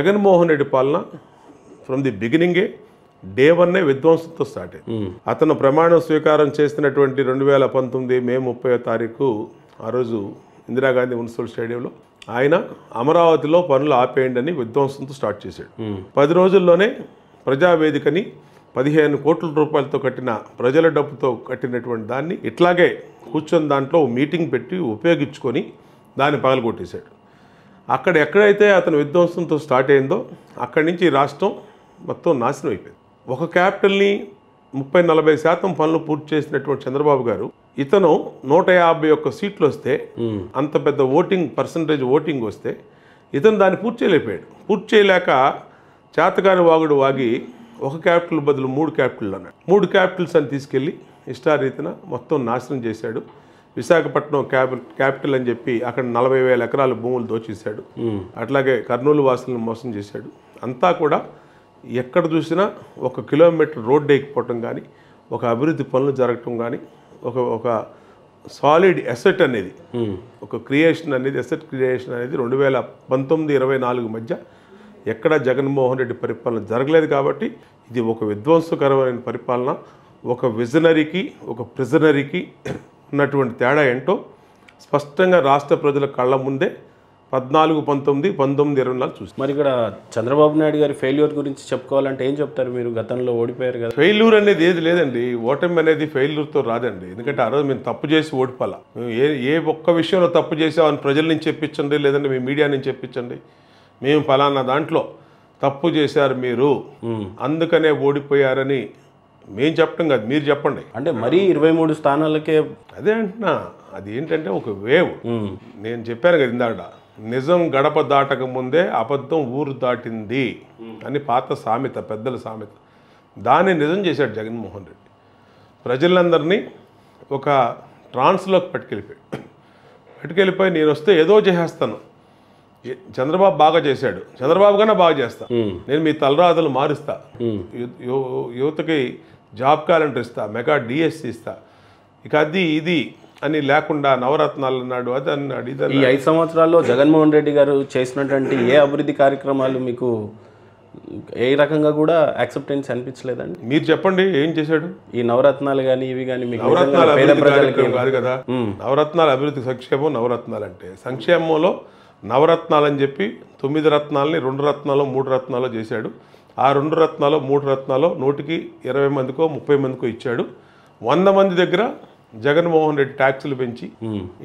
జగన్మోహన్ రెడ్డి పాలన from the బిగినింగే day వన్నే విధ్వంసంతో start అయింది. అతను ప్రమాణ స్వీకారం చేసినటువంటి 2019 మే 30వ తారీఖు ఆ రోజు ఇందిరాగాంధీ మున్సిపల్ స్టేడియంలో ఆయన అమరావతిలో పనులు ఆపేయండి అని విధ్వంసంతో స్టార్ట్ చేశాడు. 10 రోజుల్లోనే ప్రజావేదికని 15 కోట్ల రూపాయలతో కట్టిన ప్రజల డబ్బుతో కట్టినటువంటి దాన్ని ఇట్లాగే కూర్చొని దాంట్లో మీటింగ్ పెట్టి ఉపయోగించుకొని దాన్ని పగలగొట్టేశాడు. అక్కడ ఎక్కడైతే అతను విధ్వంసంతో స్టార్ట్ అయిందో అక్కడి నుంచి రాష్ట్రం మొత్తం నాశనం అయిపోయింది. ఒక క్యాపిటల్ని 30-40% పనులు పూర్తి చేసినటువంటి చంద్రబాబు గారు ఇతను 151 సీట్లు వస్తే అంత పెద్ద పర్సంటేజ్ ఓటింగ్ వస్తే ఇతను దాన్ని పూర్తి చేయలేకపోయాడు. పూర్తి చేయలేక చేతగాని వాగుడు వాగి ఒక క్యాపిటల్ బదులు 3 క్యాపిటల్ అన్నాడు. 3 క్యాపిటల్స్ అని తీసుకెళ్ళి ఇష్టారీతిన మొత్తం నాశనం చేశాడు. విశాఖపట్నం క్యాపిటల్ అని చెప్పి అక్కడ 40,000 ఎకరాల భూములు దోచేశాడు. అట్లాగే కర్నూలు వాసులను మోసం చేశాడు. అంతా కూడా ఎక్కడ చూసినా 1 కిలోమీటర్ రోడ్డు ఎక్కిపోవటం కానీ, ఒక అభివృద్ధి పనులు జరగటం కానీ, ఒక సాలిడ్ ఎసెట్ అనేది, ఒక క్రియేషన్ అనేది, ఎసెట్ క్రియేషన్ అనేది 2019-24 మధ్య ఎక్కడ జగన్మోహన్ రెడ్డి పరిపాలన జరగలేదు. కాబట్టి ఇది ఒక విధ్వంసకరమైన పరిపాలన. ఒక విజనరీకి ఒక ప్రిజనరీకి ఉన్నటువంటి తేడా ఏంటో స్పష్టంగా రాష్ట్ర ప్రజల కళ్ళ ముందే 14, 19, 24 చూసి. మరి ఇక్కడ చంద్రబాబు నాయుడు గారి ఫెయిల్యూర్ గురించి చెప్పుకోవాలంటే ఏం చెప్తారు? మీరు గతంలో ఓడిపోయారు కదా. ఫెయిల్యూర్ అనేది ఏది లేదండి. ఓటమి అనేది ఫెయిల్యూర్తో రాదండి. ఎందుకంటే ఆ రోజు మేము తప్పు చేసి ఓడిపోలా. మేము ఏ ఒక్క విషయంలో తప్పు చేసామని ప్రజల నుంచి చెప్పించండి, లేదంటే మీ మీడియా నుంచి చెప్పించండి. మేము ఫలానా దాంట్లో తప్పు చేశారు మీరు, అందుకనే ఓడిపోయారని మేము చెప్పడం కాదు, మీరు చెప్పండి. అంటే మరీ 23 స్థానాలకే అదే అంటున్నా. అది ఏంటంటే ఒక వేవ్. నేను చెప్పాను కదా ఇందాక, నిజం గడప దాటక ముందే అబద్ధం ఊరు దాటింది అని పాత సామెత, పెద్దల సామెత. దాన్ని నిజం చేశాడు జగన్మోహన్ రెడ్డి. ప్రజలందరినీ ఒక ట్రాన్స్లోకి పట్టుకెళ్ళిపోయి నేను వస్తే ఏదో చేసేస్తాను. చంద్రబాబు బాగా చేశాడు, చంద్రబాబు కన్నా బాగా చేస్తా, నేను మీ తలరాతలు మారుస్తా, యువతకి జాబ్ క్యాలెండర్ ఇస్తా, మెగా డిఎస్సి ఇస్తా, ఇక అది ఇది అని లేకుండా నవరత్నాలు అన్నాడు, అది అన్నాడు, ఇది. ఈ 5 సంవత్సరాల్లో జగన్మోహన్ రెడ్డి గారు చేసినటువంటి ఏ అభివృద్ధి కార్యక్రమాలు మీకు ఏ రకంగా కూడా యాక్సెప్టెన్స్ అనిపించలేదండి? మీరు చెప్పండి ఏం చేశాడు? ఈ నవరత్నాలు కానీ ఇవి కానీ మీకు నవరత్నాలు అభివృద్ధి కార్యక్రమం కాదు కదా. నవరత్నాల అభివృద్ధి సంక్షేమం. నవరత్నాలు అంటే సంక్షేమంలో నవరత్నాలు అని చెప్పి 9 రత్నాలని 2 రత్నాలు 3 రత్నాలు చేశాడు. ఆ 2 రత్నాలు 3 రత్నాలు 100కి 20 మందికో 30 మందికో ఇచ్చాడు. 100 మంది దగ్గర జగన్మోహన్ రెడ్డి ట్యాక్సులు పెంచి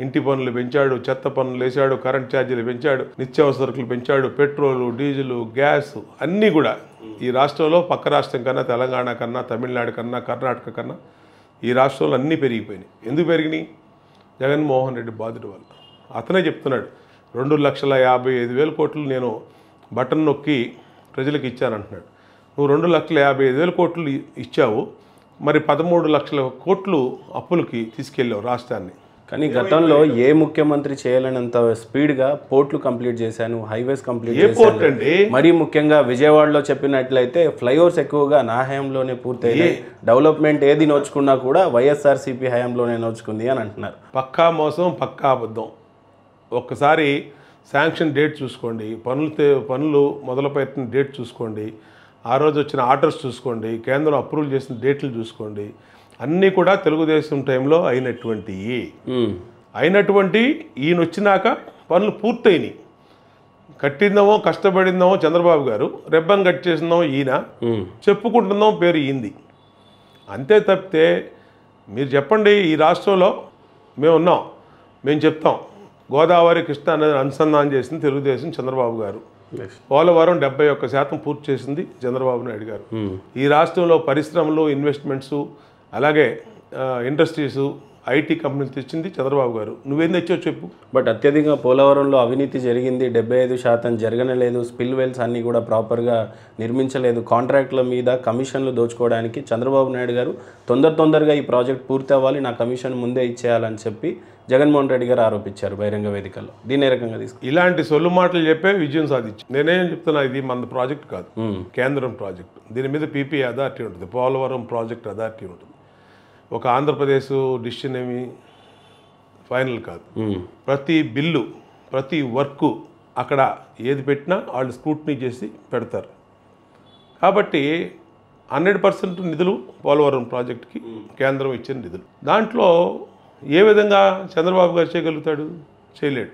ఇంటి పన్నులు పెంచాడు, చెత్త పన్నులు వేశాడు, కరెంట్ ఛార్జీలు పెంచాడు, నిత్యావసరకులు పెంచాడు, పెట్రోలు, డీజిలు, గ్యాస్ అన్నీ కూడా ఈ రాష్ట్రంలో పక్క రాష్ట్రం కన్నా, తెలంగాణ కన్నా, తమిళనాడు కన్నా, కర్ణాటక కన్నా ఈ రాష్ట్రంలో అన్నీ పెరిగిపోయినాయి. ఎందుకు పెరిగినాయి? జగన్మోహన్ రెడ్డి బాధుడు వల్ల. అతనే చెప్తున్నాడు 2,55,000 కోట్లు నేను బటన్ నొక్కి ప్రజలకు ఇచ్చానంటున్నాడు. నువ్వు 2,55,000 కోట్లు ఇచ్చావు, మరి 13 లక్షల కోట్లు అప్పులకి తీసుకెళ్ళావు రాష్ట్రాన్ని. కానీ గతంలో ఏ ముఖ్యమంత్రి చేయాలన్నంత స్పీడ్గా పోర్ట్లు కంప్లీట్ చేశాను, హైవేస్ కంప్లీట్ చేశాను. మరీ ముఖ్యంగా విజయవాడలో చెప్పినట్లయితే ఫ్లైఓవర్స్ ఎక్కువగా నా హయాంలోనే పూర్తయ్యాయి. డెవలప్మెంట్ ఏది నోచుకున్నా కూడా వైఎస్ఆర్సీపీ హయాంలోనే నోచుకుంది అని అంటున్నారు. పక్కా మోసం, పక్కా అబద్ధం. ఒక్కసారి శాంక్షన్ డేట్ చూసుకోండి, పనులు మొదలుపెట్టిన డేట్ చూసుకోండి, ఆ రోజు వచ్చిన ఆర్డర్స్ చూసుకోండి, కేంద్రం అప్రూవల్ చేసిన డేట్లు చూసుకోండి. అన్నీ కూడా తెలుగుదేశం టైంలో అయినటువంటి ఈయన వచ్చినాక పనులు పూర్తయినాయి. కట్టిందామో కష్టపడిందామో చంద్రబాబు గారు, రెబ్బన్ కట్ చేసిందామో ఈయన, చెప్పుకుంటుందామో పేరు ఈంది. అంతే తప్పితే మీరు చెప్పండి. ఈ రాష్ట్రంలో మేము ఉన్నాం, మేము చెప్తాం. గోదావరి కృష్ణా నది అనుసంధానం చేసింది తెలుగుదేశం, చంద్రబాబు గారు. పోలవరం 71% పూర్తి చేసింది చంద్రబాబు నాయుడు గారు. ఈ రాష్ట్రంలో పరిశ్రమలు, ఇన్వెస్ట్మెంట్స్, అలాగే ఇండస్ట్రీస్, ఐటీ కంపెనీలు తెచ్చింది చంద్రబాబు గారు. నువ్వేం తెచ్చావు చెప్పు. బట్ అత్యధికంగా పోలవరంలో అవినీతి జరిగింది, 75% జరగనలేదు. స్పిల్ వెల్స్ అన్నీ కూడా ప్రాపర్గా నిర్మించలేదు. కాంట్రాక్టుల మీద కమిషన్లు దోచుకోవడానికి చంద్రబాబు నాయుడు గారు తొందరగా ఈ ప్రాజెక్ట్ పూర్తి అవ్వాలి, నా కమిషన్ ముందే ఇచ్చేయాలని చెప్పి జగన్మోహన్ రెడ్డి గారు ఆరోపించారు బహిరంగ వేదికల్లో. దీన్ని ఏ రకంగా తీసుకు ఇలాంటి సొల్లు మాటలు చెప్పే విజయం సాధించి నేనేం చెప్తున్నా, ఇది మన ప్రాజెక్ట్ కాదు, కేంద్రం ప్రాజెక్ట్. దీని మీద పీపీ అథారిటీ ఉంటుంది, పోలవరం ప్రాజెక్ట్ అథారిటీ ఉంటుంది. ఒక ఆంధ్రప్రదేశ్ డిసిషన్ ఏమి ఫైనల్ కాదు. ప్రతి బిల్లు, ప్రతి వర్క్ అక్కడ ఏది పెట్టినా వాళ్ళు స్క్రూటినీ చేసి పెడతారు. కాబట్టి 100% నిధులు పోలవరం ప్రాజెక్టుకి కేంద్రం ఇచ్చిన నిధులు. దాంట్లో ఏ విధంగా చంద్రబాబు గారు చేయగలుగుతాడు? చేయలేడు.